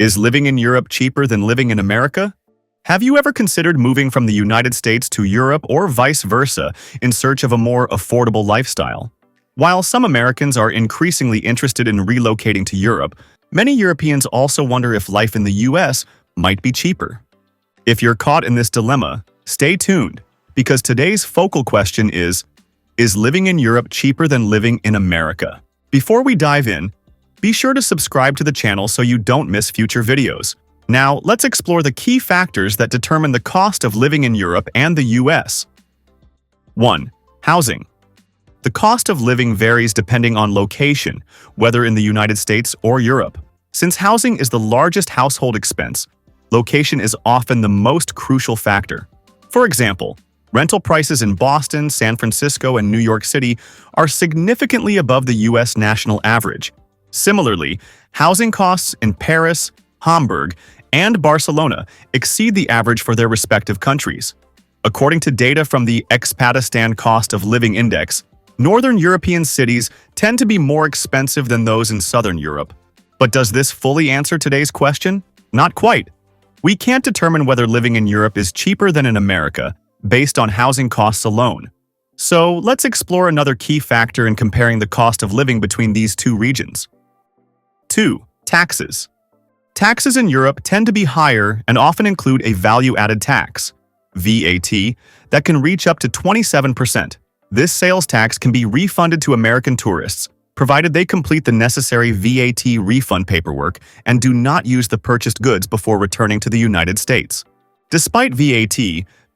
Is living in Europe cheaper than living in America? Have you ever considered moving from the United States to Europe or vice versa in search of a more affordable lifestyle? While some Americans are increasingly interested in relocating to Europe, many Europeans also wonder if life in the US might be cheaper. If you're caught in this dilemma, stay tuned, because today's focal question is living in Europe cheaper than living in America? Before we dive in, be sure to subscribe to the channel so you don't miss future videos. Now, let's explore the key factors that determine the cost of living in Europe and the US. 1. Housing. The cost of living varies depending on location, whether in the United States or Europe. Since housing is the largest household expense, location is often the most crucial factor. For example, rental prices in Boston, San Francisco, and New York City are significantly above the US national average. Similarly, housing costs in Paris, Hamburg, and Barcelona exceed the average for their respective countries. According to data from the Expatistan Cost of Living Index, Northern European cities tend to be more expensive than those in Southern Europe. But does this fully answer today's question? Not quite. We can't determine whether living in Europe is cheaper than in America based on housing costs alone. So let's explore another key factor in comparing the cost of living between these two regions. 2. Taxes. Taxes in Europe tend to be higher and often include a value-added tax, VAT, that can reach up to 27%. This sales tax can be refunded to American tourists, provided they complete the necessary VAT refund paperwork and do not use the purchased goods before returning to the United States. Despite VAT,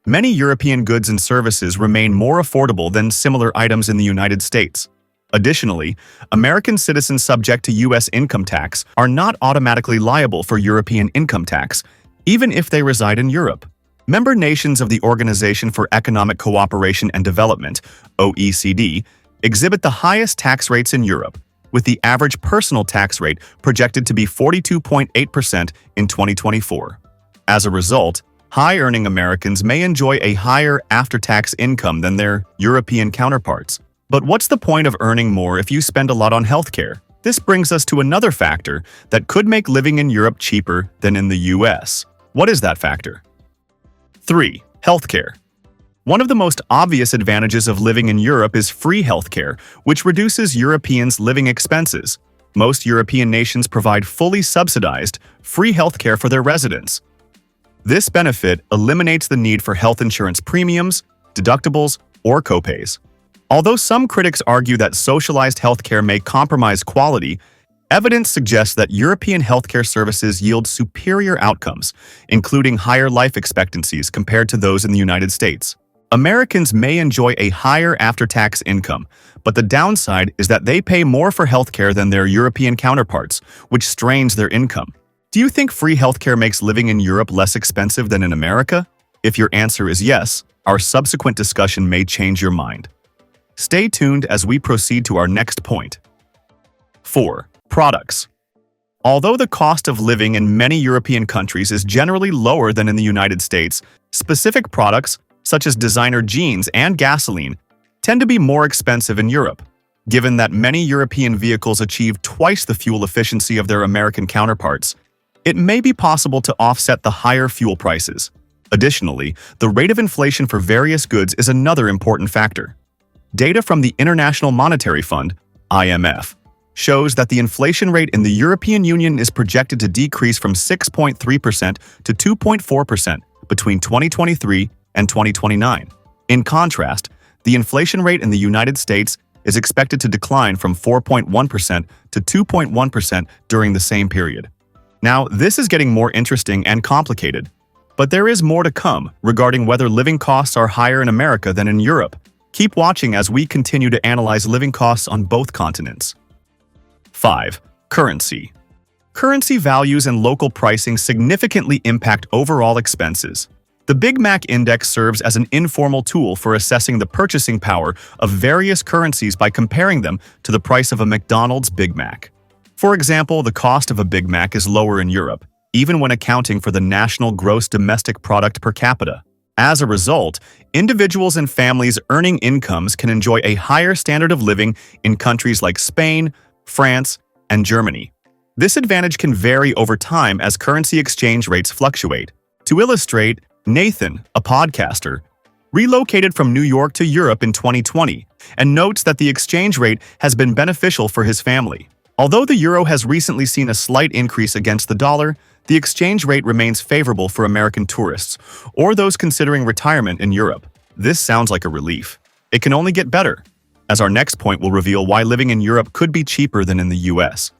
many European goods and services remain more affordable than similar items in the United States. Additionally, American citizens subject to U.S. income tax are not automatically liable for European income tax, even if they reside in Europe. Member nations of the Organization for Economic Cooperation and Development, OECD, exhibit the highest tax rates in Europe, with the average personal tax rate projected to be 42.8% in 2024. As a result, high-earning Americans may enjoy a higher after-tax income than their European counterparts. But what's the point of earning more if you spend a lot on healthcare? This brings us to another factor that could make living in Europe cheaper than in the US. What is that factor? 3. Healthcare. One of the most obvious advantages of living in Europe is free healthcare, which reduces Europeans' living expenses. Most European nations provide fully subsidized, free healthcare for their residents. This benefit eliminates the need for health insurance premiums, deductibles, or copays. Although some critics argue that socialized healthcare may compromise quality, evidence suggests that European healthcare services yield superior outcomes, including higher life expectancies compared to those in the United States. Americans may enjoy a higher after-tax income, but the downside is that they pay more for healthcare than their European counterparts, which strains their income. Do you think free healthcare makes living in Europe less expensive than in America? If your answer is yes, our subsequent discussion may change your mind. Stay tuned as we proceed to our next point. 4. Products. Although the cost of living in many European countries is generally lower than in the United States, specific products, such as designer jeans and gasoline, tend to be more expensive in Europe. Given that many European vehicles achieve twice the fuel efficiency of their American counterparts, it may be possible to offset the higher fuel prices. Additionally, the rate of inflation for various goods is another important factor. Data from the International Monetary Fund, IMF, shows that the inflation rate in the European Union is projected to decrease from 6.3% to 2.4% between 2023 and 2029. In contrast, the inflation rate in the United States is expected to decline from 4.1% to 2.1% during the same period. Now, this is getting more interesting and complicated, but there is more to come regarding whether living costs are higher in America than in Europe. Keep watching as we continue to analyze living costs on both continents. 5. Currency. Currency values and local pricing significantly impact overall expenses. The Big Mac Index serves as an informal tool for assessing the purchasing power of various currencies by comparing them to the price of a McDonald's Big Mac. For example, the cost of a Big Mac is lower in Europe, even when accounting for the national gross domestic product per capita. As a result, individuals and families earning incomes can enjoy a higher standard of living in countries like Spain, France, and Germany. This advantage can vary over time as currency exchange rates fluctuate. To illustrate, Nathan, a podcaster, relocated from New York to Europe in 2020 and notes that the exchange rate has been beneficial for his family. Although the euro has recently seen a slight increase against the dollar, the exchange rate remains favorable for American tourists or those considering retirement in Europe. This sounds like a relief. It can only get better, as our next point will reveal why living in Europe could be cheaper than in the US.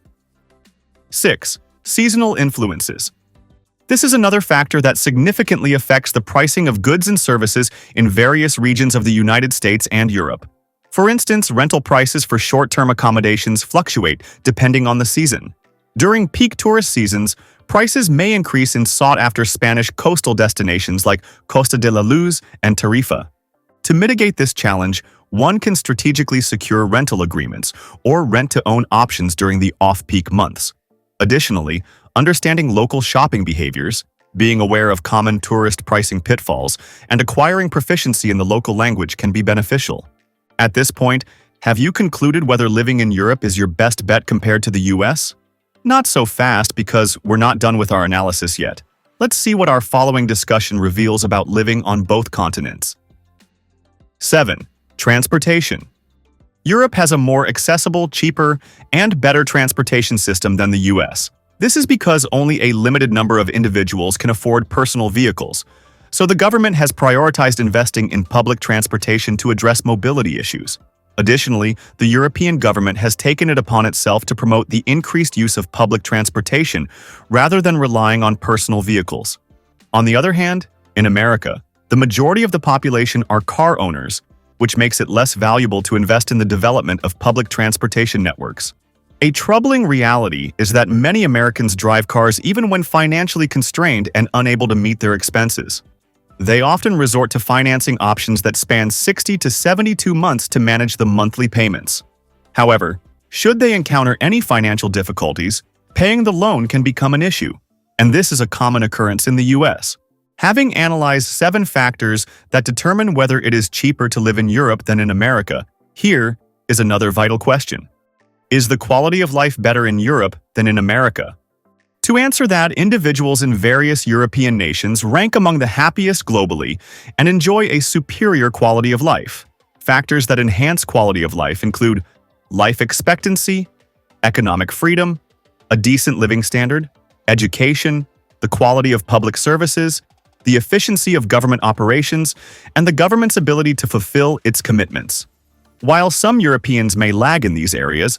6. Seasonal influences. This is another factor that significantly affects the pricing of goods and services in various regions of the United States and Europe. For instance, rental prices for short-term accommodations fluctuate depending on the season. During peak tourist seasons, prices may increase in sought-after Spanish coastal destinations like Costa de la Luz and Tarifa. To mitigate this challenge, one can strategically secure rental agreements or rent-to-own options during the off-peak months. Additionally, understanding local shopping behaviors, being aware of common tourist pricing pitfalls, and acquiring proficiency in the local language can be beneficial. At this point, have you concluded whether living in Europe is your best bet compared to the US? Not so fast, because we're not done with our analysis yet. Let's see what our following discussion reveals about living on both continents. 7. Transportation. Europe has a more accessible, cheaper, and better transportation system than the US. This is because only a limited number of individuals can afford personal vehicles, so the government has prioritized investing in public transportation to address mobility issues. Additionally, the European government has taken it upon itself to promote the increased use of public transportation rather than relying on personal vehicles. On the other hand, in America, the majority of the population are car owners, which makes it less valuable to invest in the development of public transportation networks. A troubling reality is that many Americans drive cars even when financially constrained and unable to meet their expenses. They often resort to financing options that span 60 to 72 months to manage the monthly payments. However, should they encounter any financial difficulties, paying the loan can become an issue, and this is a common occurrence in the US. Having analyzed 7 factors that determine whether it is cheaper to live in Europe than in America, here is another vital question. Is the quality of life better in Europe than in America? To answer that, individuals in various European nations rank among the happiest globally and enjoy a superior quality of life. Factors that enhance quality of life include life expectancy, economic freedom, a decent living standard, education, the quality of public services, the efficiency of government operations, and the government's ability to fulfill its commitments. While some Europeans may lag in these areas,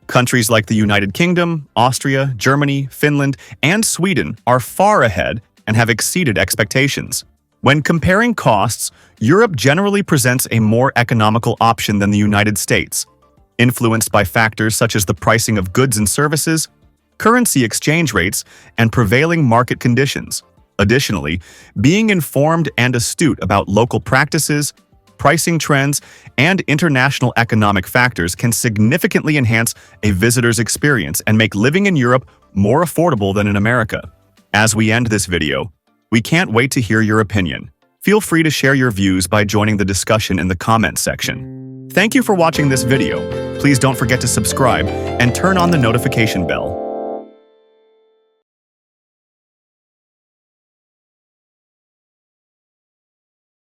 countries like the United Kingdom, Austria, Germany, Finland, and Sweden are far ahead and have exceeded expectations. When comparing costs, Europe generally presents a more economical option than the United States, influenced by factors such as the pricing of goods and services, currency exchange rates, and prevailing market conditions. Additionally, being informed and astute about local practices, pricing trends, and international economic factors can significantly enhance a visitor's experience and make living in Europe more affordable than in America. As we end this video, we can't wait to hear your opinion. Feel free to share your views by joining the discussion in the comments section. Thank you for watching this video. Please don't forget to subscribe and turn on the notification bell.